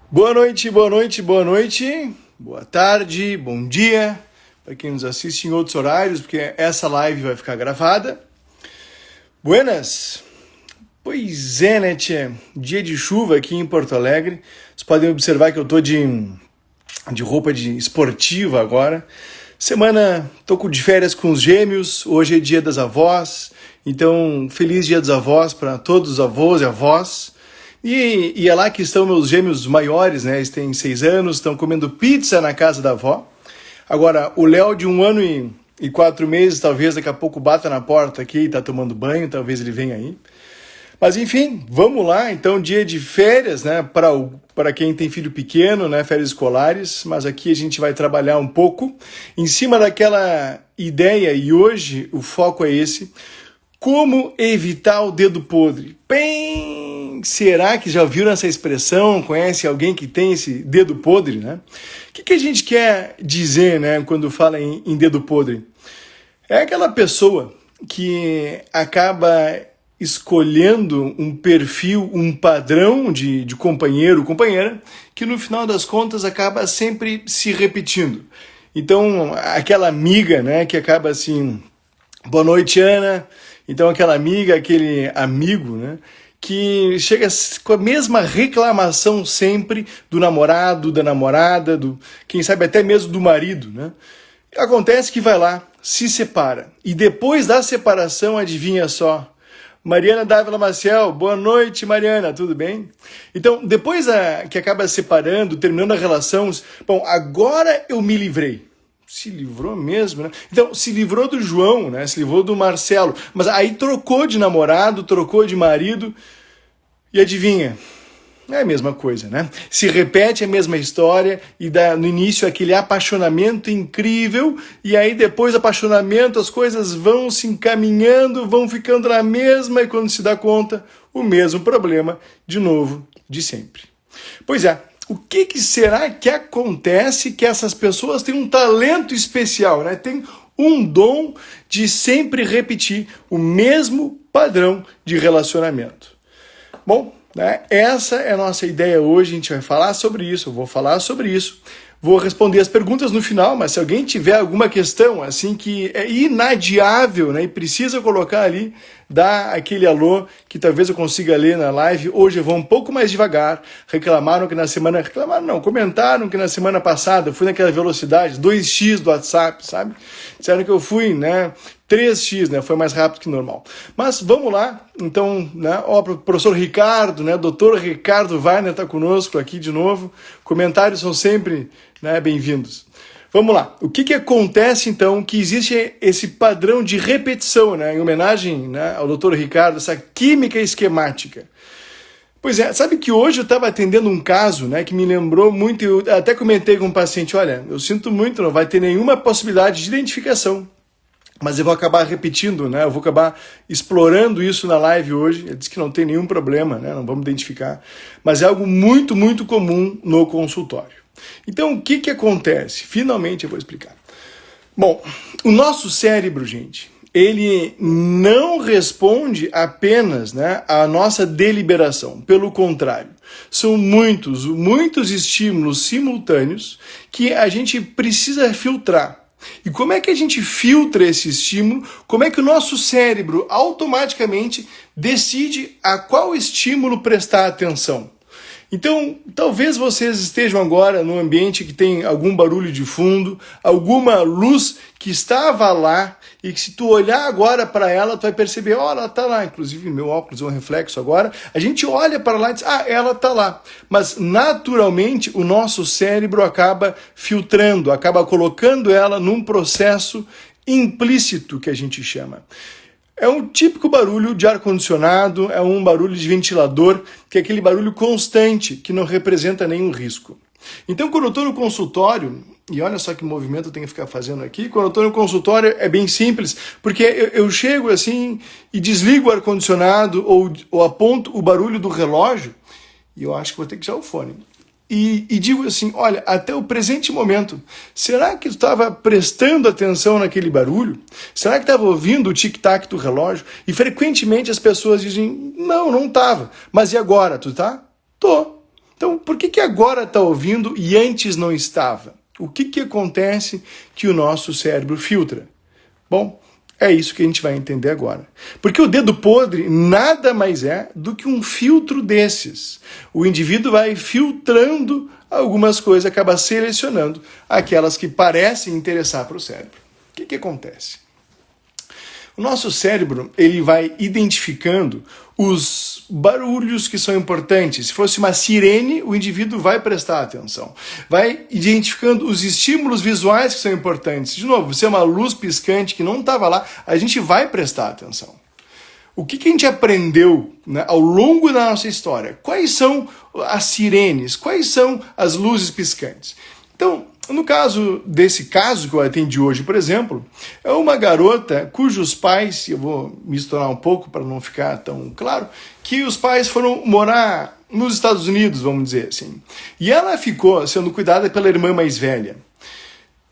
Boa noite, boa noite, boa noite, boa tarde, bom dia, para quem nos assiste em outros horários, porque essa live vai ficar gravada. Buenas! Pois é, né, tchê? Dia de chuva aqui em Porto Alegre. Vocês podem observar que eu tô de roupa esportiva agora. Tô de férias com os gêmeos, hoje é dia das avós, então feliz dia dos avós para todos os avós e avós. E é lá que estão meus gêmeos maiores, né? Eles têm 6 anos, estão comendo pizza na casa da avó. Agora, o Léo de 1 ano e 4 meses, talvez daqui a pouco bata na porta aqui e tá tomando banho, talvez ele venha aí. Mas enfim, vamos lá, então, dia de férias, né? Para quem tem filho pequeno, né? Férias escolares, mas aqui a gente vai trabalhar um pouco em cima daquela ideia, e hoje o foco é esse: como evitar o dedo podre. Será que já ouviram essa expressão? Conhece alguém que tem esse dedo podre, né? O que a gente quer dizer, né, quando fala em dedo podre? É aquela pessoa que acaba escolhendo um perfil, um padrão de companheiro, companheira, que no final das contas acaba sempre se repetindo. Então, aquela amiga, né, que acaba assim: boa noite, Ana. Então, aquela amiga, aquele amigo, né, que chega com a mesma reclamação sempre do namorado, da namorada, quem sabe até mesmo do marido, né? Acontece que vai lá, se separa. E depois da separação, adivinha só? Mariana Dávila Maciel, boa noite, Mariana, tudo bem? Então, depois que acaba separando, terminando a relação, bom, agora eu me livrei. Se livrou mesmo, né? Então, se livrou do João, né? Se livrou do Marcelo. Mas aí trocou de namorado, trocou de marido. E adivinha? É a mesma coisa, né? Se repete a mesma história e dá no início aquele apaixonamento incrível. E aí depois do apaixonamento as coisas vão se encaminhando, vão ficando na mesma. E quando se dá conta, o mesmo problema de novo, de sempre. Pois é. O que será que acontece que essas pessoas têm um talento especial, né? Tem um dom de sempre repetir o mesmo padrão de relacionamento. Bom, né? Essa é a nossa ideia hoje, a gente vai falar sobre isso, eu vou falar sobre isso. Vou responder as perguntas no final, mas se alguém tiver alguma questão assim que é inadiável, né, e precisa colocar ali, dá aquele alô que talvez eu consiga ler na live. Hoje eu vou um pouco mais devagar. Comentaram que na semana passada eu fui naquela velocidade 2x do WhatsApp, sabe? Disseram que eu fui, né, 3x, né? Foi mais rápido que normal. Mas vamos lá, então, né? Ó, o professor Ricardo, né? Doutor Ricardo Weiner está conosco aqui de novo. Comentários são sempre, né, bem-vindos. Vamos lá. O que acontece, então, que existe esse padrão de repetição, né? Em homenagem, né, ao doutor Ricardo, essa química esquemática. Pois é, sabe que hoje eu estava atendendo um caso, né, que me lembrou muito, eu até comentei com o paciente: olha, eu sinto muito, não vai ter nenhuma possibilidade de identificação. Mas eu vou acabar repetindo, né? Eu vou acabar explorando isso na live hoje. Ele disse que não tem nenhum problema, né? Não vamos identificar. Mas é algo muito, muito comum no consultório. Então, o que acontece? Finalmente eu vou explicar. Bom, o nosso cérebro, gente, ele não responde apenas, né, à nossa deliberação. Pelo contrário, são muitos estímulos simultâneos que a gente precisa filtrar. E como é que a gente filtra esse estímulo? Como é que o nosso cérebro automaticamente decide a qual estímulo prestar atenção? Então, talvez vocês estejam agora num ambiente que tem algum barulho de fundo, alguma luz que estava lá e que se tu olhar agora para ela, tu vai perceber: ó, ela tá lá. Inclusive, meu óculos é um reflexo agora. A gente olha para lá e diz: ah, ela tá lá. Mas, naturalmente, o nosso cérebro acaba filtrando, acaba colocando ela num processo implícito, que a gente chama. É um típico barulho de ar-condicionado, é um barulho de ventilador, que é aquele barulho constante, que não representa nenhum risco. Então, quando eu estou no consultório, e olha só que movimento eu tenho que ficar fazendo aqui, quando eu estou no consultório é bem simples, porque eu chego assim e desligo o ar-condicionado ou aponto o barulho do relógio, e eu acho que vou ter que tirar o fone. E digo assim: olha, até o presente momento, será que tu estava prestando atenção naquele barulho? Será que estava ouvindo o tic-tac do relógio? E frequentemente as pessoas dizem: não estava. Mas e agora, tu tá? Tô. Então, por que agora está ouvindo e antes não estava? O que acontece que o nosso cérebro filtra? Bom, é isso que a gente vai entender agora. Porque o dedo podre nada mais é do que um filtro desses. O indivíduo vai filtrando algumas coisas, acaba selecionando aquelas que parecem interessar para o cérebro. O que acontece? O nosso cérebro ele vai identificando os barulhos que são importantes. Se fosse uma sirene, o indivíduo vai prestar atenção. Vai identificando os estímulos visuais que são importantes. De novo, se é uma luz piscante que não estava lá, a gente vai prestar atenção. O que a gente aprendeu, né, ao longo da nossa história? Quais são as sirenes? Quais são as luzes piscantes? Então, no desse caso que eu atendi hoje, por exemplo, é uma garota cujos pais, eu vou misturar um pouco para não ficar tão claro, que os pais foram morar nos Estados Unidos, vamos dizer assim. E ela ficou sendo cuidada pela irmã mais velha.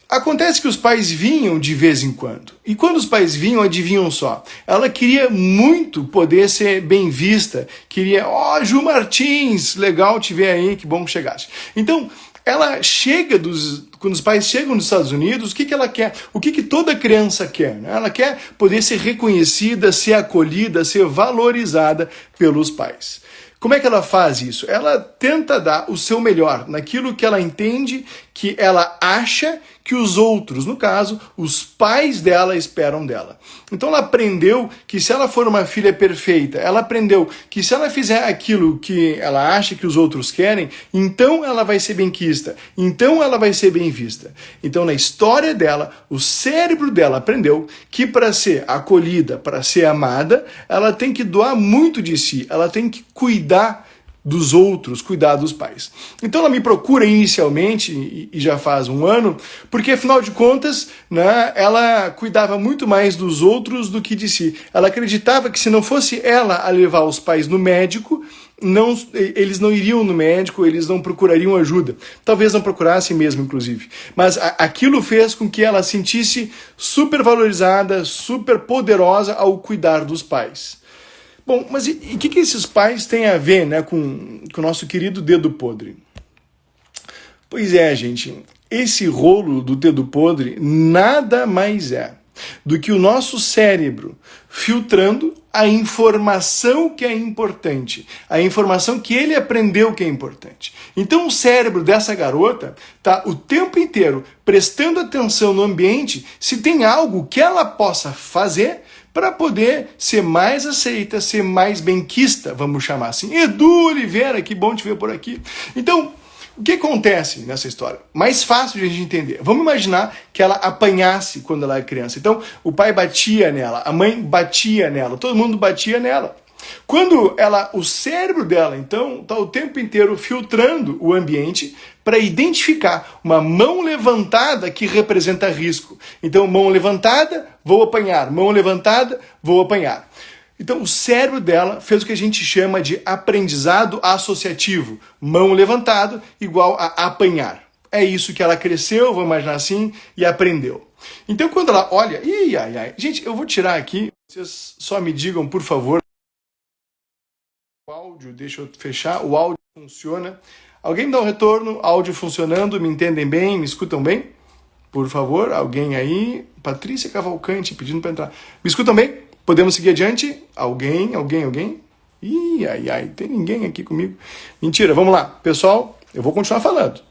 Acontece que os pais vinham de vez em quando. E quando os pais vinham, adivinham só. Ela queria muito poder ser bem vista. Queria, Ju Martins, legal te ver aí, que bom que chegaste. Então, ela chega quando os pais chegam dos Estados Unidos, o que ela quer? O que toda criança quer? Né? Ela quer poder ser reconhecida, ser acolhida, ser valorizada pelos pais. Como é que ela faz isso? Ela tenta dar o seu melhor naquilo que ela entende, que ela acha que os outros, no caso, os pais dela esperam dela. Então ela aprendeu que se ela for uma filha perfeita, ela aprendeu que se ela fizer aquilo que ela acha que os outros querem, então ela vai ser benquista, então ela vai ser bem vista. Então na história dela, o cérebro dela aprendeu que para ser acolhida, para ser amada, ela tem que doar muito de si, ela tem que cuidar dos outros, cuidar dos pais. Então ela me procura inicialmente, e já faz um ano, porque afinal de contas, né, ela cuidava muito mais dos outros do que de si. Ela acreditava que se não fosse ela a levar os pais no médico, eles não iriam no médico, eles não procurariam ajuda. Talvez não procurassem mesmo, inclusive. Mas aquilo fez com que ela se sentisse super valorizada, super poderosa ao cuidar dos pais. Bom, mas e o que esses pais têm a ver, né, com o nosso querido dedo podre? Pois é, gente, esse rolo do dedo podre nada mais é do que o nosso cérebro filtrando a informação que é importante, a informação que ele aprendeu que é importante. Então o cérebro dessa garota está o tempo inteiro prestando atenção no ambiente se tem algo que ela possa fazer para poder ser mais aceita, ser mais benquista, vamos chamar assim. Edu Oliveira, que bom te ver por aqui. Então, o que acontece nessa história? Mais fácil de a gente entender. Vamos imaginar que ela apanhasse quando ela era criança. Então, o pai batia nela, a mãe batia nela, todo mundo batia nela. Quando o cérebro dela, então, está o tempo inteiro filtrando o ambiente para identificar uma mão levantada que representa risco. Então, mão levantada, vou apanhar. Mão levantada, vou apanhar. Então, o cérebro dela fez o que a gente chama de aprendizado associativo. Mão levantada igual a apanhar. É isso que ela cresceu, vamos imaginar assim, e aprendeu. Então, quando ela olha... Gente, eu vou tirar aqui. Vocês só me digam, por favor... O áudio, deixa eu fechar, o áudio funciona. Alguém me dá um retorno, áudio funcionando, me entendem bem, me escutam bem? Por favor, alguém aí? Patrícia Cavalcante pedindo para entrar. Me escutam bem? Podemos seguir adiante? Alguém? Tem ninguém aqui comigo. Mentira, vamos lá. Pessoal, eu vou continuar falando.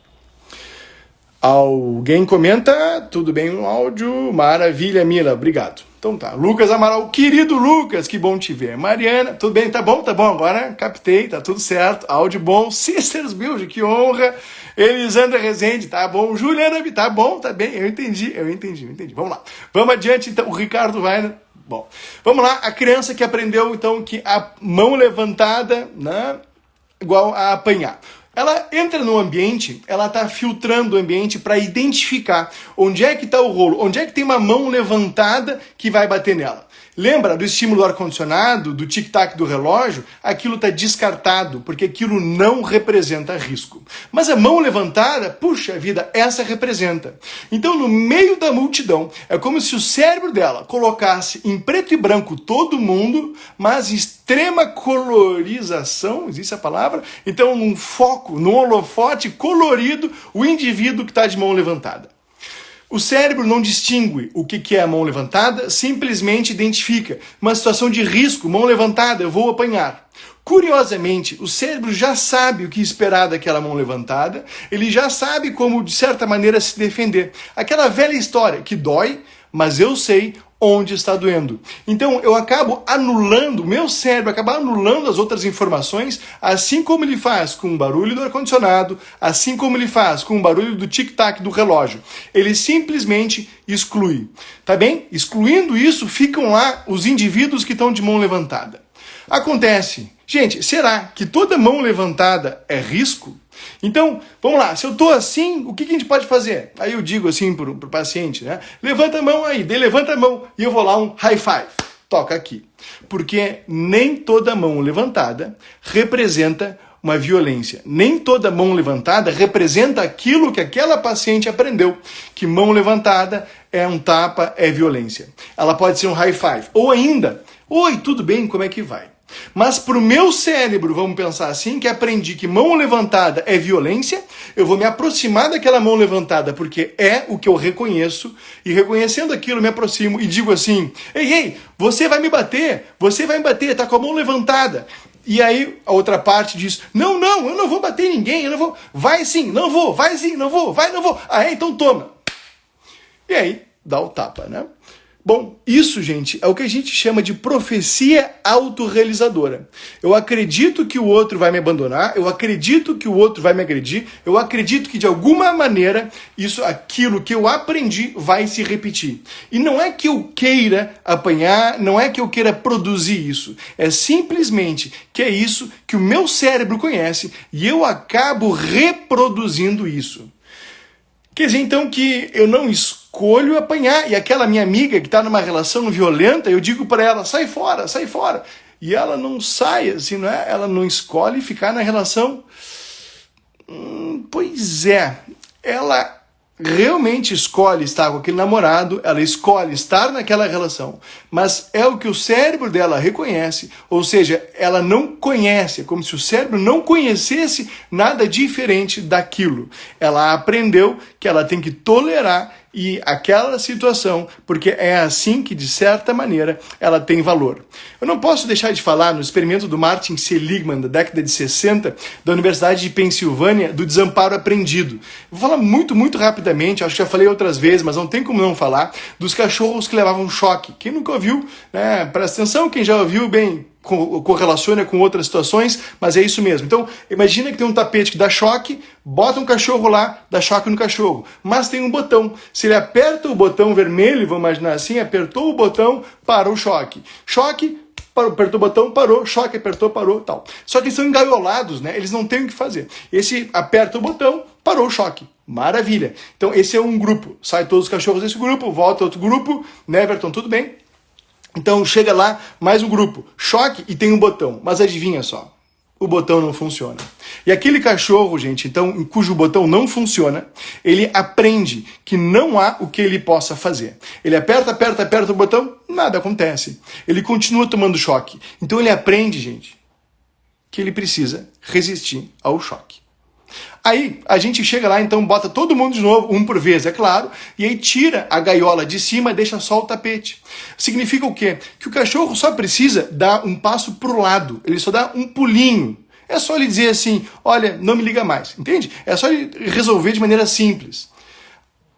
Alguém comenta, tudo bem no áudio, maravilha, Mila, obrigado. Então tá, Lucas Amaral, querido Lucas, que bom te ver. Mariana, tudo bem? Tá bom, agora captei, tá tudo certo, áudio bom. Sisters Build, que honra. Elisandra Rezende, tá bom. Juliana, tá bom, tá bem, eu entendi. Vamos lá, vamos adiante, então, o Ricardo vai, né? Bom, vamos lá, a criança que aprendeu, então, que a mão levantada, né, igual a apanhar. Ela entra no ambiente, ela está filtrando o ambiente para identificar onde é que está o rolo, onde é que tem uma mão levantada que vai bater nela. Lembra do estímulo do ar-condicionado, do tic-tac do relógio? Aquilo está descartado, porque aquilo não representa risco. Mas a mão levantada, puxa vida, essa representa. Então, no meio da multidão, é como se o cérebro dela colocasse em preto e branco todo mundo, mas em extrema colorização, existe a palavra? Então, num foco, num holofote colorido, o indivíduo que está de mão levantada. O cérebro não distingue o que é a mão levantada, simplesmente identifica uma situação de risco, mão levantada, eu vou apanhar. Curiosamente, o cérebro já sabe o que esperar daquela mão levantada, ele já sabe como, de certa maneira, se defender. Aquela velha história que dói, mas eu sei onde está doendo. Então eu acabo anulando, o meu cérebro acaba anulando as outras informações, assim como ele faz com o barulho do ar-condicionado, assim como ele faz com o barulho do tic-tac do relógio. Ele simplesmente exclui. Tá bem? Excluindo isso, ficam lá os indivíduos que estão de mão levantada. Acontece. Gente, será que toda mão levantada é risco? Então, vamos lá, se eu estou assim, o que a gente pode fazer? Aí eu digo assim pro paciente, né? Levanta a mão aí, levanta a mão e eu vou lá um high five, toca aqui. Porque nem toda mão levantada representa uma violência. Nem toda mão levantada representa aquilo que aquela paciente aprendeu, que mão levantada é um tapa, é violência. Ela pode ser um high five. Ou ainda, oi, tudo bem, como é que vai? Mas para o meu cérebro, vamos pensar assim, que aprendi que mão levantada é violência, eu vou me aproximar daquela mão levantada porque é o que eu reconheço, e reconhecendo aquilo me aproximo e digo assim, ei, você vai me bater, tá com a mão levantada. E aí a outra parte diz, não, eu não vou bater ninguém, eu não vou, vai sim, não vou, vai sim, não vou, vai, não vou, então toma. E aí dá o tapa, né? Bom, isso, gente, é o que a gente chama de profecia autorrealizadora. Eu acredito que o outro vai me abandonar, eu acredito que o outro vai me agredir, eu acredito que de alguma maneira aquilo que eu aprendi vai se repetir. E não é que eu queira apanhar, não é que eu queira produzir isso, é simplesmente que é isso que o meu cérebro conhece e eu acabo reproduzindo isso. Quer dizer, então, que eu não escolho apanhar. E aquela minha amiga que está numa relação violenta, eu digo para ela, sai fora, sai fora. E ela não sai, assim, não é? Ela não escolhe ficar na relação. Pois é, ela realmente escolhe estar com aquele namorado, ela escolhe estar naquela relação, mas é o que o cérebro dela reconhece, ou seja, ela não conhece, é como se o cérebro não conhecesse nada diferente daquilo. Ela aprendeu que ela tem que tolerar e aquela situação, porque é assim que, de certa maneira, ela tem valor. Eu não posso deixar de falar no experimento do Martin Seligman, da década de 60, da Universidade de Pensilvânia, do desamparo aprendido. Vou falar muito rapidamente, acho que já falei outras vezes, mas não tem como não falar, dos cachorros que levavam choque. Quem nunca ouviu, né? Presta atenção, quem já ouviu, bem, correlaciona com outras situações, mas é isso mesmo. Então, imagina que tem um tapete que dá choque, bota um cachorro lá, dá choque no cachorro, mas tem um botão. Se ele aperta o botão vermelho, vamos imaginar assim, apertou o botão, parou o choque. Choque, parou, apertou o botão, parou, choque, apertou, parou, tal. Só que eles são engaiolados, né? Eles não têm o que fazer. Esse aperta o botão, parou o choque. Maravilha. Então, esse é um grupo. Sai todos os cachorros desse grupo, volta outro grupo, né, Everton, tudo bem? Então chega lá mais um grupo, choque e tem um botão, mas adivinha só, o botão não funciona. E aquele cachorro, gente, então, cujo botão não funciona, ele aprende que não há o que ele possa fazer. Ele aperta o botão, nada acontece. Ele continua tomando choque. Então ele aprende, gente, que ele precisa resistir ao choque. Aí a gente chega lá, então bota todo mundo de novo, um por vez, é claro, e aí tira a gaiola de cima e deixa só o tapete. Significa o quê? Que o cachorro só precisa dar um passo pro lado, ele só dá um pulinho. É só ele dizer assim, olha, não me liga mais, entende? É só ele resolver de maneira simples.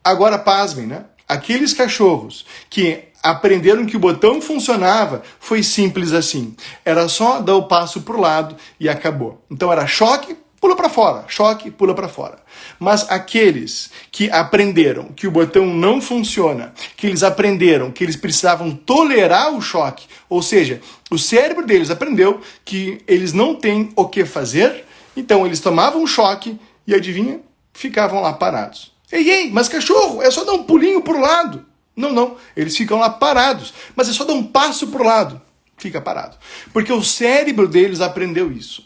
Agora, pasmem, né? Aqueles cachorros que aprenderam que o botão funcionava, foi simples assim. Era só dar o passo pro lado e acabou. Então era choque, pula para fora, choque, pula para fora. Mas aqueles que aprenderam que o botão não funciona, que eles aprenderam que eles precisavam tolerar o choque, ou seja, o cérebro deles aprendeu que eles não têm o que fazer, então eles tomavam um choque e, adivinha, ficavam lá parados. Ei, mas cachorro, é só dar um pulinho pro lado. Não, eles ficam lá parados, mas é só dar um passo pro lado, fica parado, porque o cérebro deles aprendeu isso.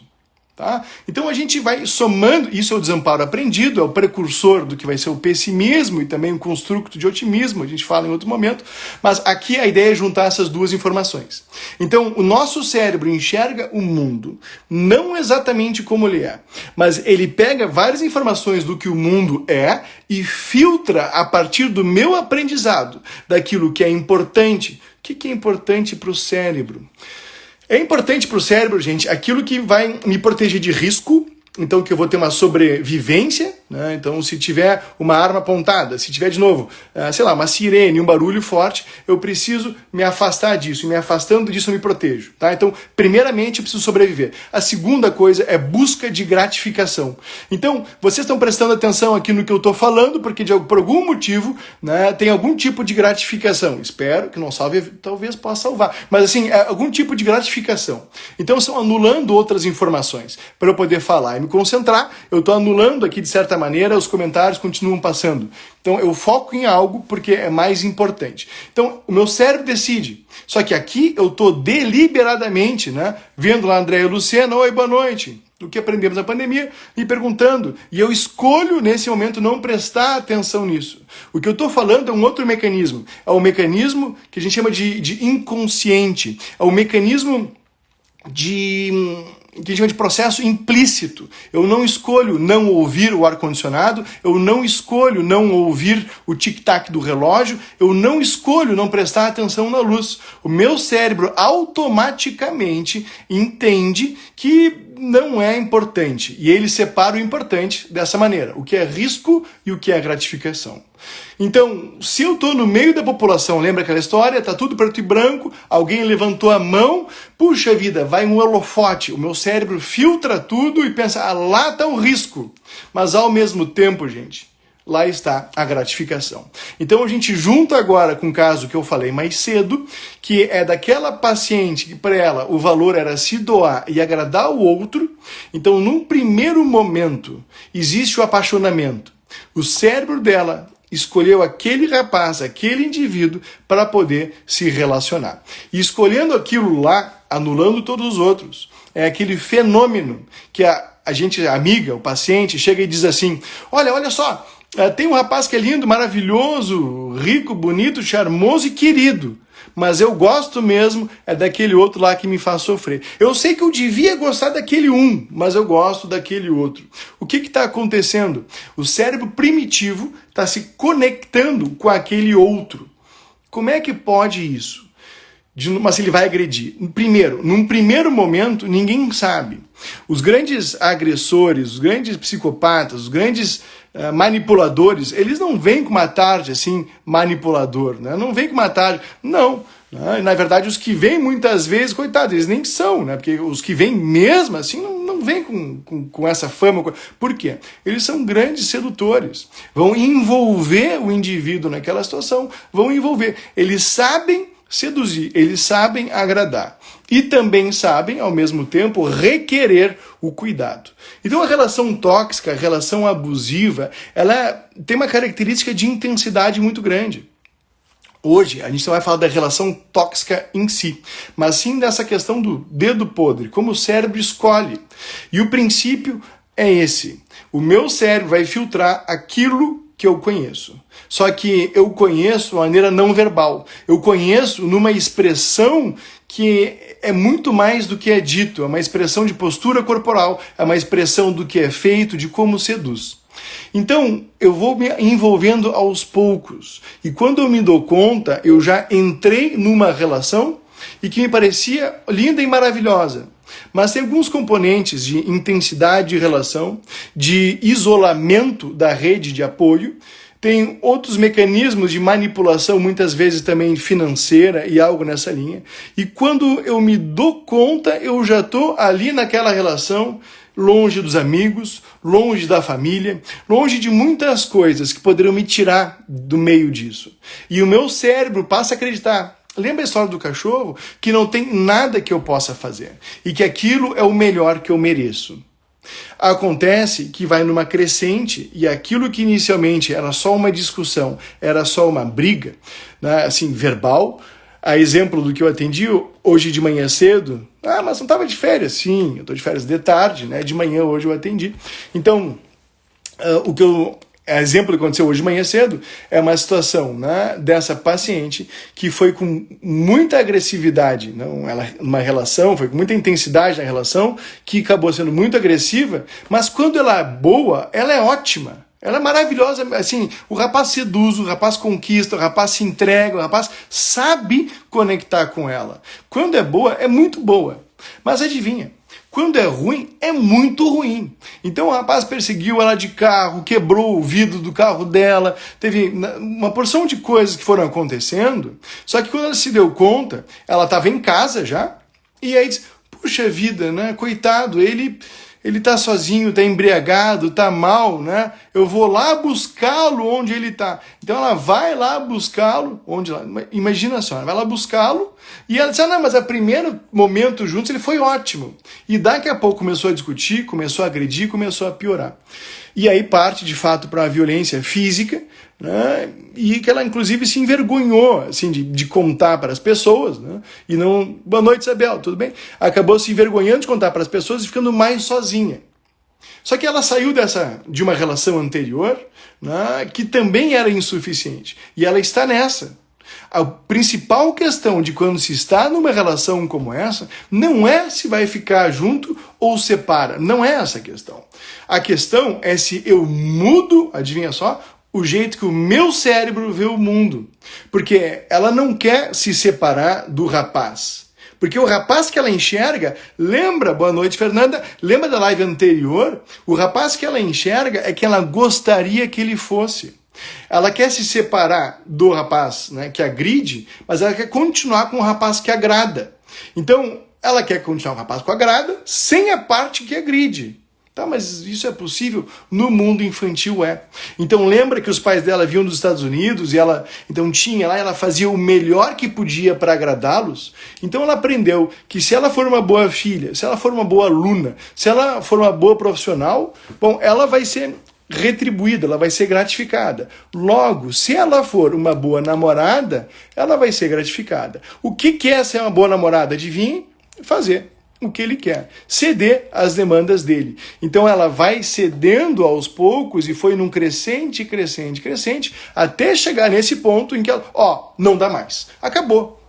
Tá? Então a gente vai somando, isso é o desamparo aprendido, é o precursor do que vai ser o pessimismo e também o construto de otimismo, a gente fala em outro momento, mas aqui a ideia é juntar essas duas informações. Então o nosso cérebro enxerga o mundo não exatamente como ele é, mas ele pega várias informações do que o mundo é e filtra a partir do meu aprendizado, daquilo que é importante. O que é importante para o cérebro? É importante para o cérebro, gente, aquilo que vai me proteger de risco, então que eu vou ter uma sobrevivência, né? Então se tiver uma arma apontada, se tiver de novo, sei lá, uma sirene, um barulho forte, eu preciso me afastar disso, e me afastando disso eu me protejo, tá? Então, primeiramente eu preciso sobreviver. A segunda coisa é busca de gratificação. Então, vocês estão prestando atenção aqui no que eu estou falando, porque por algum motivo, né, tem algum tipo de gratificação. Espero que não salve, talvez possa salvar, mas assim, algum tipo de gratificação. Então, estão anulando outras informações para eu poder falar e me concentrar. Eu estou anulando aqui, de certa maneira, os comentários continuam passando. Então eu foco em algo porque é mais importante. Então o meu cérebro decide. Só que aqui eu estou deliberadamente, né, vendo lá André e Luciana, oi, boa noite, o que aprendemos na pandemia, me perguntando. E eu escolho, nesse momento, não prestar atenção nisso. O que eu estou falando é um outro mecanismo. É o mecanismo que a gente chama de inconsciente. É o mecanismo que a gente chama de processo implícito. Eu não escolho não ouvir o ar-condicionado, eu não escolho não ouvir o tic-tac do relógio, eu não escolho não prestar atenção na luz. O meu cérebro automaticamente entende que não é importante, e ele separa o importante dessa maneira, o que é risco e o que é gratificação. Então, se eu estou no meio da população, lembra aquela história? Está tudo preto e branco, alguém levantou a mão, puxa vida, vai um holofote, o meu cérebro filtra tudo e pensa, lá está o risco. Mas ao mesmo tempo, gente, lá está a gratificação. Então a gente junta agora com o caso que eu falei mais cedo, que é daquela paciente que para ela o valor era se doar e agradar o outro. Então num primeiro momento existe o apaixonamento. O cérebro dela escolheu aquele rapaz, aquele indivíduo para poder se relacionar. E escolhendo aquilo lá, anulando todos os outros. É aquele fenômeno que a gente, a amiga, o paciente, chega e diz assim, olha só, tem um rapaz que é lindo, maravilhoso, rico, bonito, charmoso e querido. Mas eu gosto mesmo é daquele outro lá que me faz sofrer. Eu sei que eu devia gostar daquele um, mas eu gosto daquele outro. O que está acontecendo? O cérebro primitivo está se conectando com aquele outro. Como é que pode isso? Mas ele vai agredir. Primeiro, num primeiro momento, ninguém sabe. Os grandes agressores, os grandes psicopatas, os grandes manipuladores, eles não vêm com uma tarde assim, manipulador, né? Não vêm com uma tarde, não. Na verdade, os que vêm muitas vezes, coitados, eles nem são, né? Porque os que vêm mesmo assim não vêm com essa fama. Por quê? Eles são grandes sedutores. Vão envolver o indivíduo naquela situação, vão envolver. Eles sabem seduzir, eles sabem agradar e também sabem, ao mesmo tempo, requerer o cuidado. Então a relação tóxica, a relação abusiva, ela tem uma característica de intensidade muito grande. Hoje, a gente não vai falar da relação tóxica em si, mas sim dessa questão do dedo podre, como o cérebro escolhe. E o princípio é esse. O meu cérebro vai filtrar aquilo que eu conheço. Só que eu conheço de maneira não verbal. Eu conheço numa expressão que é muito mais do que é dito. É uma expressão de postura corporal, é uma expressão do que é feito, de como seduz. Então, eu vou me envolvendo aos poucos. E quando eu me dou conta, eu já entrei numa relação e que me parecia linda e maravilhosa. Mas tem alguns componentes de intensidade de relação, de isolamento da rede de apoio, tem outros mecanismos de manipulação, muitas vezes também financeira e algo nessa linha. E quando eu me dou conta, eu já estou ali naquela relação, longe dos amigos, longe da família, longe de muitas coisas que poderiam me tirar do meio disso. E o meu cérebro passa a acreditar. Lembra a história do cachorro? Que não tem nada que eu possa fazer. E que aquilo é o melhor que eu mereço. Acontece que vai numa crescente e aquilo que inicialmente era só uma discussão, era só uma briga, né, assim, verbal. A exemplo do que eu atendi hoje de manhã cedo, mas não estava de férias? Sim, eu estou de férias de tarde, né? De manhã hoje eu atendi. Então, exemplo que aconteceu hoje de manhã cedo é uma situação, né, dessa paciente que foi com muita agressividade, uma relação, foi com muita intensidade na relação, que acabou sendo muito agressiva, mas quando ela é boa, ela é ótima. Ela é maravilhosa, assim, o rapaz seduz, o rapaz conquista, o rapaz se entrega, o rapaz sabe conectar com ela. Quando é boa, é muito boa. Mas adivinha, quando é ruim, é muito ruim. Então o rapaz perseguiu ela de carro, quebrou o vidro do carro dela, teve uma porção de coisas que foram acontecendo, só que quando ela se deu conta, ela estava em casa já, e aí disse, puxa vida, né, coitado, ele tá sozinho, tá embriagado, tá mal, né? Eu vou lá buscá-lo onde ele tá. Então ela vai lá buscá-lo, imagina só, ela vai lá buscá-lo, e ela disse, não, mas o primeiro momento juntos ele foi ótimo. E daqui a pouco começou a discutir, começou a agredir, começou a piorar. E aí parte, de fato, para a violência física, né? E que ela, inclusive, se envergonhou assim, de contar para as pessoas, né? E não... Boa noite, Isabel, tudo bem? Acabou se envergonhando de contar para as pessoas e ficando mais sozinha. Só que ela saiu de uma relação anterior, né, que também era insuficiente. E ela está nessa. A principal questão de quando se está numa relação como essa não é se vai ficar junto ou separa. Não é essa a questão. A questão é se eu mudo, adivinha só, o jeito que o meu cérebro vê o mundo. Porque ela não quer se separar do rapaz. Porque o rapaz que ela enxerga, lembra, boa noite, Fernanda, lembra da live anterior? O rapaz que ela enxerga é que ela gostaria que ele fosse. Ela quer se separar do rapaz, né, que agride, mas ela quer continuar com o rapaz que agrada. Então, ela quer continuar com o rapaz que agrada, sem a parte que agride. Tá, mas isso é possível? No mundo infantil é. Então lembra que os pais dela vinham dos Estados Unidos e ela então tinha lá, ela fazia o melhor que podia para agradá-los. Então ela aprendeu que se ela for uma boa filha, se ela for uma boa aluna, se ela for uma boa profissional, bom, ela vai ser retribuída, ela vai ser gratificada. Logo, se ela for uma boa namorada, ela vai ser gratificada. O que é ser uma boa namorada? Adivinhe? Fazer o que ele quer, ceder às demandas dele. Então ela vai cedendo aos poucos e foi num crescente, até chegar nesse ponto em que ela, não dá mais, acabou.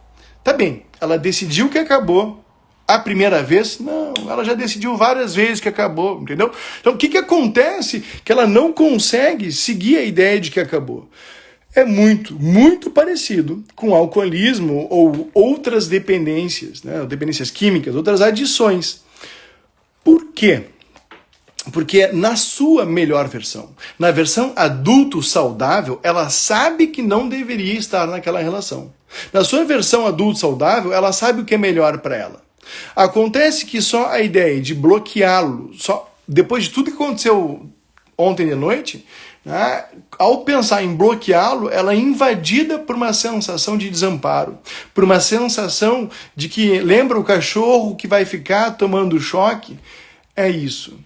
Tá bem, ela decidiu que acabou a primeira vez? Não, ela já decidiu várias vezes que acabou, entendeu? Então o que acontece? Que ela não consegue seguir a ideia de que acabou. É muito, muito parecido com alcoolismo ou outras dependências, né? Dependências químicas, outras adições. Por quê? Porque na sua melhor versão, na versão adulto saudável, ela sabe que não deveria estar naquela relação. Na sua versão adulto saudável, ela sabe o que é melhor para ela. Acontece que só a ideia de bloqueá-lo, só depois de tudo que aconteceu ontem de noite, né, ao pensar em bloqueá-lo, ela é invadida por uma sensação de desamparo, por uma sensação de que lembra o cachorro que vai ficar tomando choque. É isso.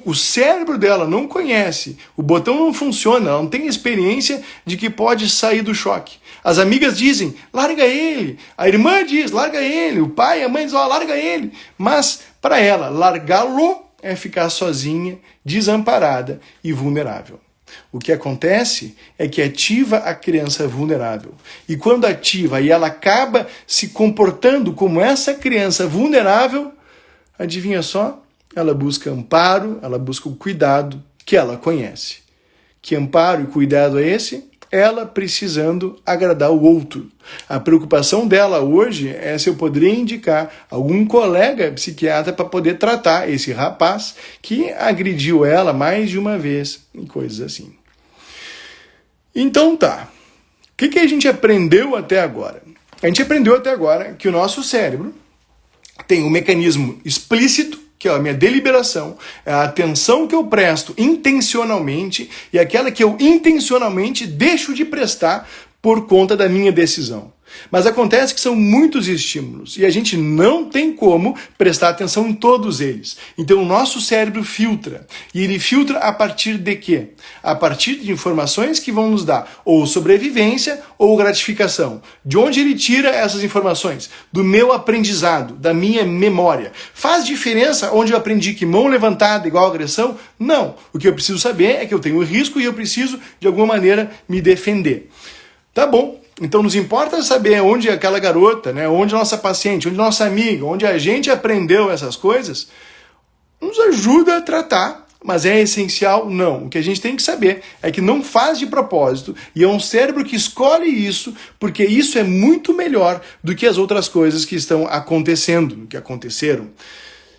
O cérebro dela não conhece, o botão não funciona, ela não tem experiência de que pode sair do choque. As amigas dizem, larga ele. A irmã diz, larga ele. O pai, a mãe diz, larga ele. Mas, para ela, largá-lo é ficar sozinha, desamparada e vulnerável. O que acontece é que ativa a criança vulnerável. E quando ativa e ela acaba se comportando como essa criança vulnerável, adivinha só? Ela busca amparo, ela busca o cuidado que ela conhece. Que amparo e cuidado é esse? Ela precisando agradar o outro. A preocupação dela hoje é se eu poderia indicar algum colega psiquiatra para poder tratar esse rapaz que agrediu ela mais de uma vez e coisas assim. Então tá. O que a gente aprendeu até agora? A gente aprendeu até agora que o nosso cérebro tem um mecanismo explícito, que é a minha deliberação, é a atenção que eu presto intencionalmente e aquela que eu intencionalmente deixo de prestar por conta da minha decisão. Mas acontece que são muitos estímulos e a gente não tem como prestar atenção em todos eles. Então o nosso cérebro filtra. E ele filtra a partir de quê? A partir de informações que vão nos dar ou sobrevivência ou gratificação. De onde ele tira essas informações? Do meu aprendizado, da minha memória. Faz diferença onde eu aprendi que mão levantada igual agressão? Não. O que eu preciso saber é que eu tenho risco e eu preciso, de alguma maneira, me defender. Tá bom. Então nos importa saber onde aquela garota, né, onde a nossa paciente, onde a nossa amiga, onde a gente aprendeu essas coisas, nos ajuda a tratar, mas é essencial? Não. O que a gente tem que saber é que não faz de propósito e é um cérebro que escolhe isso porque isso é muito melhor do que as outras coisas que estão acontecendo, que aconteceram.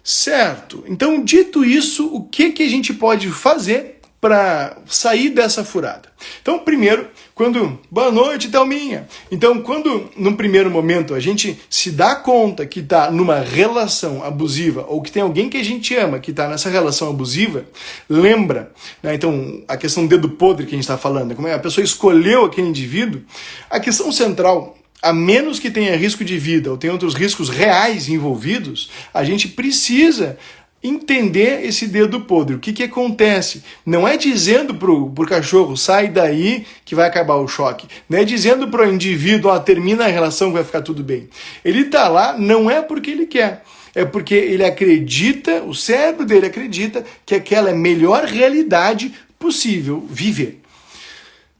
Certo. Então, dito isso, o que a gente pode fazer para sair dessa furada? Então, primeiro, boa noite, Thelminha. Então, quando, num primeiro momento, a gente se dá conta que está numa relação abusiva ou que tem alguém que a gente ama que está nessa relação abusiva, lembra, né? Então, a questão do dedo podre que a gente está falando, como a pessoa escolheu aquele indivíduo, a questão central, a menos que tenha risco de vida ou tenha outros riscos reais envolvidos, a gente precisa entender esse dedo podre. O que acontece? Não é dizendo pro cachorro, sai daí que vai acabar o choque. Não é dizendo pro indivíduo, termina a relação que vai ficar tudo bem. Ele tá lá não é porque ele quer. É porque ele acredita, o cérebro dele acredita que aquela é a melhor realidade possível viver.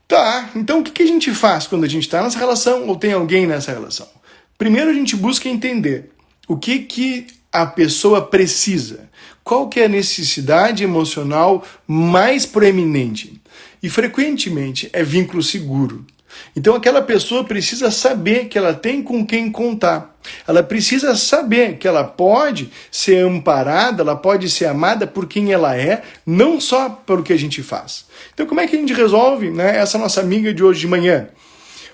Tá, então o que a gente faz quando a gente está nessa relação ou tem alguém nessa relação? Primeiro a gente busca entender o que a pessoa precisa. Qual que é a necessidade emocional mais proeminente? E frequentemente é vínculo seguro. Então aquela pessoa precisa saber que ela tem com quem contar. Ela precisa saber que ela pode ser amparada, ela pode ser amada por quem ela é, não só pelo que a gente faz. Então como é que a gente resolve, né, essa nossa amiga de hoje de manhã?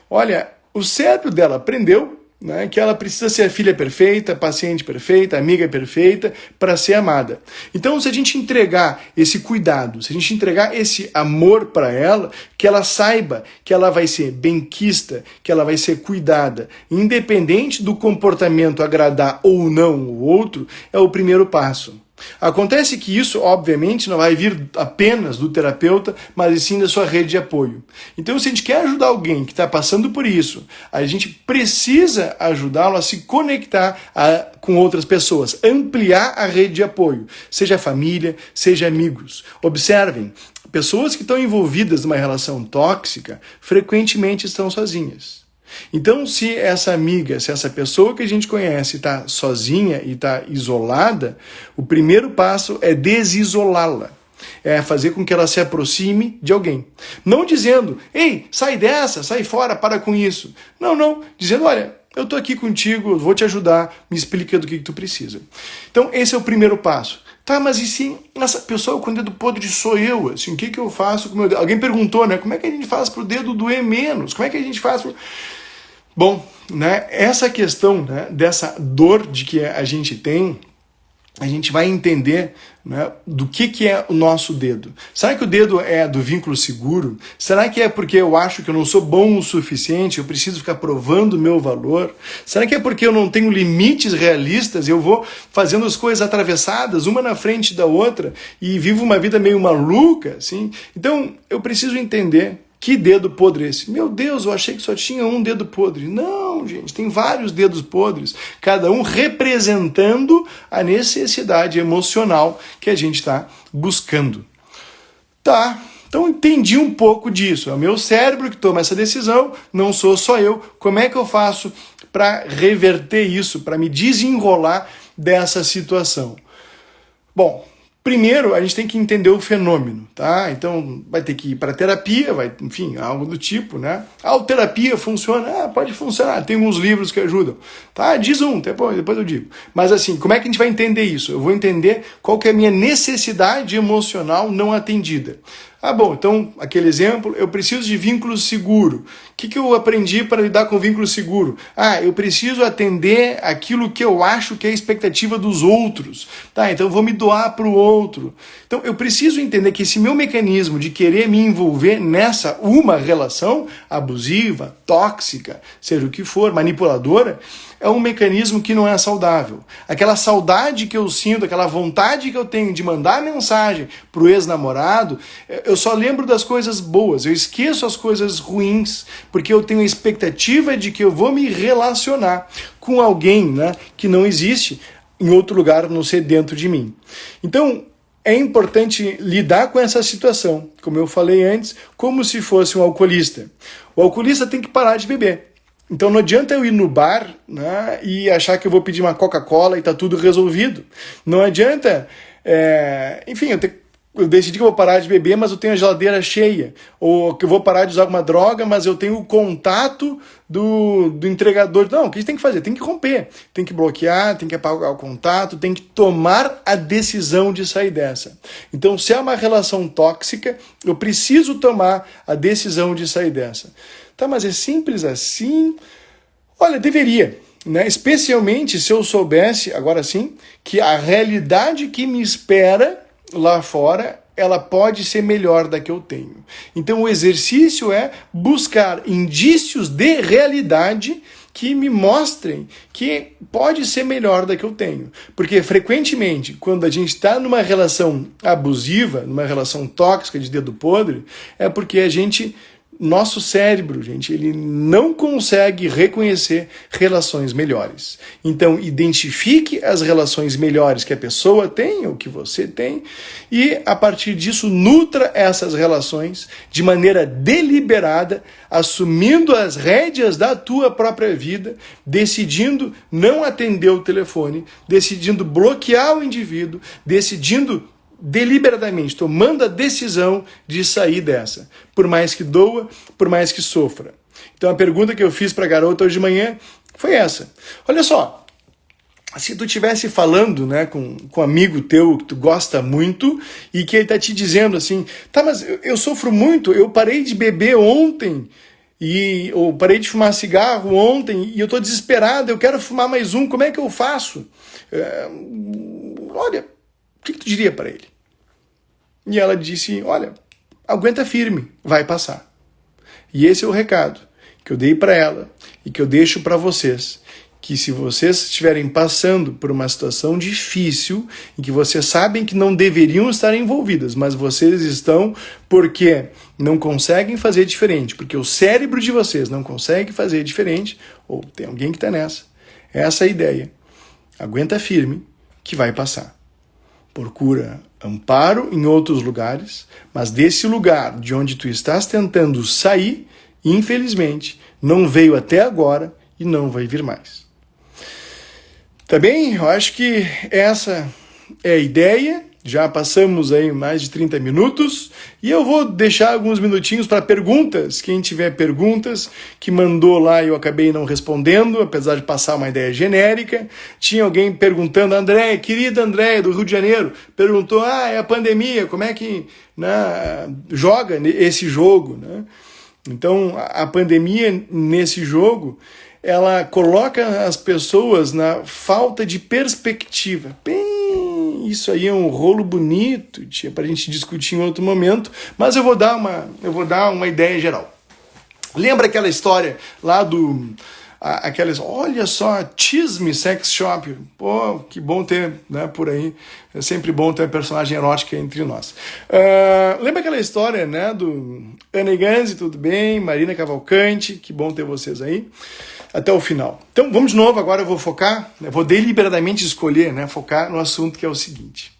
Olha, o cérebro dela aprendeu, né, que ela precisa ser a filha perfeita, paciente perfeita, amiga perfeita para ser amada. Então, se a gente entregar esse cuidado, se a gente entregar esse amor para ela, que ela saiba que ela vai ser benquista, que ela vai ser cuidada, independente do comportamento agradar ou não o outro, é o primeiro passo. Acontece que isso, obviamente, não vai vir apenas do terapeuta, mas sim da sua rede de apoio. Então, se a gente quer ajudar alguém que está passando por isso, a gente precisa ajudá-lo a se conectar com outras pessoas, ampliar a rede de apoio, seja família, seja amigos. Observem, pessoas que estão envolvidas numa relação tóxica frequentemente estão sozinhas. Então, se essa amiga, se essa pessoa que a gente conhece está sozinha e está isolada, o primeiro passo é desisolá-la. É fazer com que ela se aproxime de alguém. Não dizendo, ei, sai dessa, sai fora, para com isso. Não. Dizendo, olha, eu estou aqui contigo, vou te ajudar, me explica do que tu precisa. Então, esse é o primeiro passo. Tá, mas e se essa pessoa com o dedo podre sou eu? Assim, o que eu faço com o meu dedo? Alguém perguntou, né? Como é que a gente faz para o dedo doer menos? Como é que a gente faz para... Bom, né, essa questão, né, dessa dor de que a gente tem, a gente vai entender, né, do que é o nosso dedo. Será que o dedo é do vínculo seguro? Será que é porque eu acho que eu não sou bom o suficiente, eu preciso ficar provando o meu valor? Será que é porque eu não tenho limites realistas, eu vou fazendo as coisas atravessadas, uma na frente da outra, e vivo uma vida meio maluca, assim? Então, eu preciso entender. Que dedo podre esse? Meu Deus, eu achei que só tinha um dedo podre. Não, gente, tem vários dedos podres, cada um representando a necessidade emocional que a gente está buscando. Tá, então entendi um pouco disso. É o meu cérebro que toma essa decisão, não sou só eu. Como é que eu faço para reverter isso, para me desenrolar dessa situação? Bom, primeiro, a gente tem que entender o fenômeno, tá? Então, vai ter que ir para terapia, enfim, algo do tipo, né? A terapia funciona? Pode funcionar, tem uns livros que ajudam. Tá? Diz um, depois eu digo. Mas assim, como é que a gente vai entender isso? Eu vou entender qual que é a minha necessidade emocional não atendida. Ah, bom, então, aquele exemplo, eu preciso de vínculo seguro. O que eu aprendi para lidar com vínculo seguro? Ah, eu preciso atender aquilo que eu acho que é a expectativa dos outros. Tá, então eu vou me doar para o outro. Então, eu preciso entender que esse meu mecanismo de querer me envolver nessa uma relação abusiva, tóxica, seja o que for, manipuladora, é um mecanismo que não é saudável. Aquela saudade que eu sinto, aquela vontade que eu tenho de mandar mensagem pro ex-namorado, eu só lembro das coisas boas, eu esqueço as coisas ruins, porque eu tenho a expectativa de que eu vou me relacionar com alguém, né, que não existe em outro lugar, a não ser dentro de mim. Então, é importante lidar com essa situação, como eu falei antes, como se fosse um alcoolista. O alcoolista tem que parar de beber. Então não adianta eu ir no bar, né, e achar que eu vou pedir uma Coca-Cola e tá tudo resolvido. Não adianta, enfim, eu decidi que eu vou parar de beber, mas eu tenho a geladeira cheia. Ou que eu vou parar de usar alguma droga, mas eu tenho o contato do entregador. Não, o que a gente tem que fazer? Tem que romper. Tem que bloquear, tem que apagar o contato, tem que tomar a decisão de sair dessa. Então, se é uma relação tóxica, eu preciso tomar a decisão de sair dessa. Tá, mas é simples assim? Olha, deveria, né? Especialmente se eu soubesse, agora sim, que a realidade que me espera lá fora, ela pode ser melhor da que eu tenho. Então o exercício é buscar indícios de realidade que me mostrem que pode ser melhor da que eu tenho. Porque frequentemente, quando a gente está numa relação abusiva, numa relação tóxica de dedo podre, é porque nosso cérebro, gente, ele não consegue reconhecer relações melhores. Então, identifique as relações melhores que a pessoa tem, ou que você tem, e, a partir disso, nutra essas relações de maneira deliberada, assumindo as rédeas da tua própria vida, decidindo não atender o telefone, decidindo bloquear o indivíduo, decidindo deliberadamente, tomando a decisão de sair dessa, por mais que doa, por mais que sofra. Então a pergunta que eu fiz para a garota hoje de manhã foi essa. Olha só, se tu estivesse falando, né, com um amigo teu que tu gosta muito e que ele está te dizendo assim, tá, mas eu sofro muito, eu parei de beber ontem, ou parei de fumar cigarro ontem e eu estou desesperado, eu quero fumar mais um, como é que eu faço? Olha, o que tu diria para ele? E ela disse, olha, aguenta firme, vai passar. E esse é o recado que eu dei para ela e que eu deixo para vocês, que se vocês estiverem passando por uma situação difícil, em que vocês sabem que não deveriam estar envolvidas, mas vocês estão porque não conseguem fazer diferente, porque o cérebro de vocês não consegue fazer diferente, ou tem alguém que está nessa, essa é a ideia. Aguenta firme, que vai passar. Procura amparo em outros lugares, mas desse lugar de onde tu estás tentando sair, infelizmente, não veio até agora e não vai vir mais. Tá bem? Eu acho que essa é a ideia. Já passamos aí mais de 30 minutos e eu vou deixar alguns minutinhos para perguntas. Quem tiver perguntas que mandou lá e eu acabei não respondendo, apesar de passar uma ideia genérica. Tinha alguém perguntando, André, querida André, do Rio de Janeiro, perguntou, é a pandemia, como é que, né, joga esse jogo, né? Então, a pandemia nesse jogo, ela coloca as pessoas na falta de perspectiva. Isso aí é um rolo bonito, para a gente discutir em outro momento, mas eu vou dar uma ideia geral. Lembra aquela história lá olha só, Chisme Sex Shop, pô, que bom ter, né, por aí, é sempre bom ter uma personagem erótica entre nós. Lembra aquela história, né, do Ana Ganzi, tudo bem, Marina Cavalcante, que bom ter vocês aí, até o final. Então, vamos de novo, agora eu vou focar, vou deliberadamente escolher, né, focar no assunto que é o seguinte.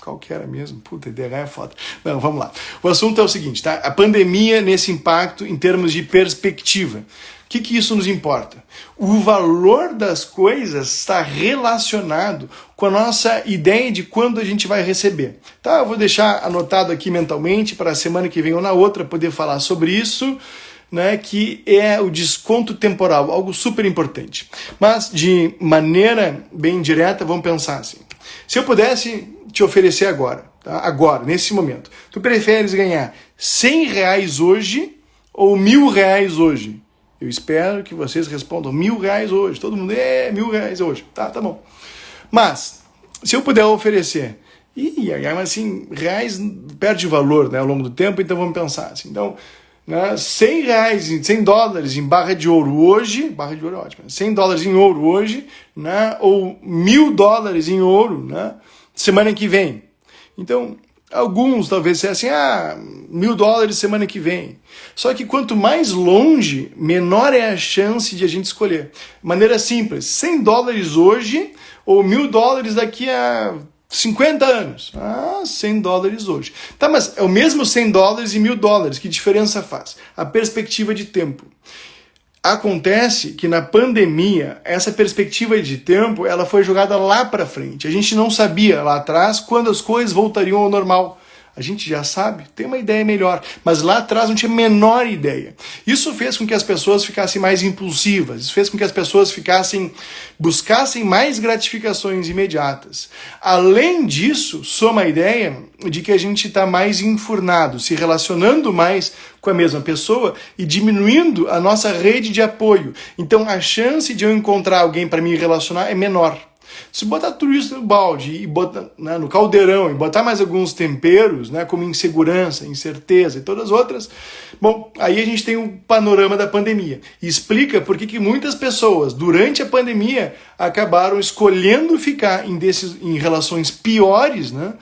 Qual que era mesmo? Puta, DH é foda. Não, vamos lá. O assunto é o seguinte, tá? A pandemia nesse impacto em termos de perspectiva. O que isso nos importa? O valor das coisas está relacionado com a nossa ideia de quando a gente vai receber. Tá? Eu vou deixar anotado aqui mentalmente para a semana que vem ou na outra poder falar sobre isso, né, que é o desconto temporal, algo super importante. Mas, de maneira bem direta, vamos pensar assim. Se eu pudesse te oferecer agora tá? Agora, nesse momento. Tu preferes ganhar R$100 hoje ou R$1.000 hoje? Eu espero que vocês respondam R$1.000 hoje. Todo mundo, R$1.000 hoje. Tá bom. Mas, se eu puder oferecer, mas assim, reais perde valor, né, ao longo do tempo, então vamos pensar assim. Então, né, R$100, $100 em barra de ouro hoje, barra de ouro é ótimo, $100 em ouro hoje, né, ou $1.000 em ouro, né, semana que vem. Então, alguns talvez seja assim, $1.000 semana que vem. Só que quanto mais longe, menor é a chance de a gente escolher. Maneira simples, $100 hoje ou $1.000 daqui a 50 anos. $100 hoje. Tá, mas é o mesmo $100 e $1.000. Que diferença faz? A perspectiva de tempo. Acontece que na pandemia, essa perspectiva de tempo, ela foi jogada lá para frente. A gente não sabia lá atrás quando as coisas voltariam ao normal. A gente já sabe, tem uma ideia melhor, mas lá atrás não tinha a menor ideia. Isso fez com que as pessoas ficassem mais impulsivas, isso fez com que as pessoas buscassem mais gratificações imediatas. Além disso, soma a ideia de que a gente está mais enfurnado, se relacionando mais com a mesma pessoa e diminuindo a nossa rede de apoio. Então a chance de eu encontrar alguém para me relacionar é menor. Se botar tudo isso no balde e botar, né, no caldeirão e botar mais alguns temperos, né, como insegurança, incerteza e todas as outras, bom, aí a gente tem o panorama da pandemia. E explica por que muitas pessoas, durante a pandemia, acabaram escolhendo ficar em relações piores, né?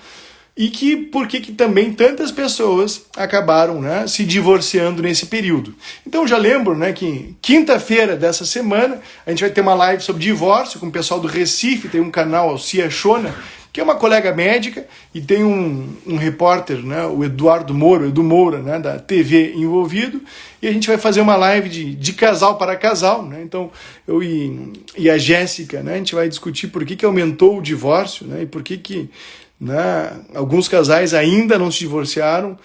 E por que também tantas pessoas acabaram, né, se divorciando nesse período. Então já lembro, né, que quinta-feira dessa semana a gente vai ter uma live sobre divórcio com o pessoal do Recife, tem um canal, Cia Shona, que é uma colega médica, e tem um repórter, né, o Edu Moura, né, da TV envolvido, e a gente vai fazer uma live de casal para casal, né, então eu e a Jéssica, né, a gente vai discutir por que aumentou o divórcio, né, e por que né, alguns casais ainda não se divorciaram,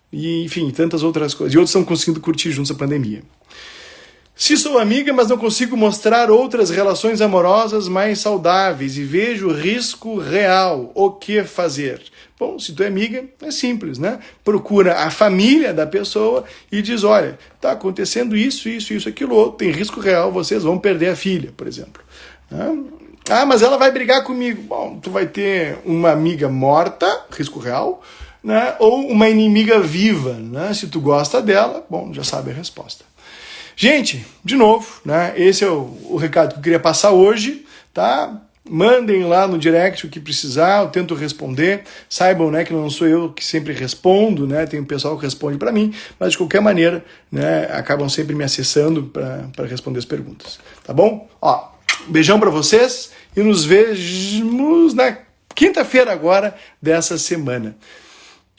e enfim, tantas outras coisas. E outros estão conseguindo curtir juntos a pandemia. Se sou amiga, mas não consigo mostrar outras relações amorosas mais saudáveis e vejo risco real, o que fazer? Bom, se tu é amiga, é simples, né? Procura a família da pessoa e diz, olha, tá acontecendo isso, aquilo outro, tem risco real, vocês vão perder a filha, por exemplo. Mas ela vai brigar comigo. Bom, tu vai ter uma amiga morta, risco real, né? Ou uma inimiga viva, né? Se tu gosta dela, bom, já sabe a resposta. Gente, de novo, né? Esse é o recado que eu queria passar hoje, tá? Mandem lá no direct o que precisar, eu tento responder. Saibam, né, que não sou eu que sempre respondo, né? Tem um pessoal que responde para mim, mas de qualquer maneira, né, acabam sempre me acessando para responder as perguntas. Tá bom? Ó, beijão para vocês e nos vemos na quinta-feira agora dessa semana.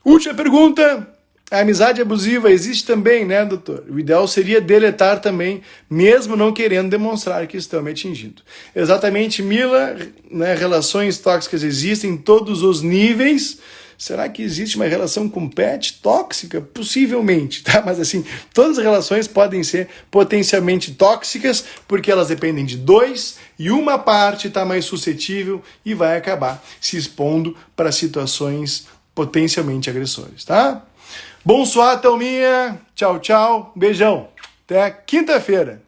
Última pergunta. A amizade abusiva existe também, né, doutor? O ideal seria deletar também, mesmo não querendo demonstrar que estão me atingindo. Exatamente, Mila, né, relações tóxicas existem em todos os níveis. Será que existe uma relação com pet tóxica? Possivelmente, tá? Mas assim, todas as relações podem ser potencialmente tóxicas porque elas dependem de dois e uma parte está mais suscetível e vai acabar se expondo para situações potencialmente agressores, tá? Bonsoir, Thelminha. Tchau, tchau. Beijão. Até quinta-feira.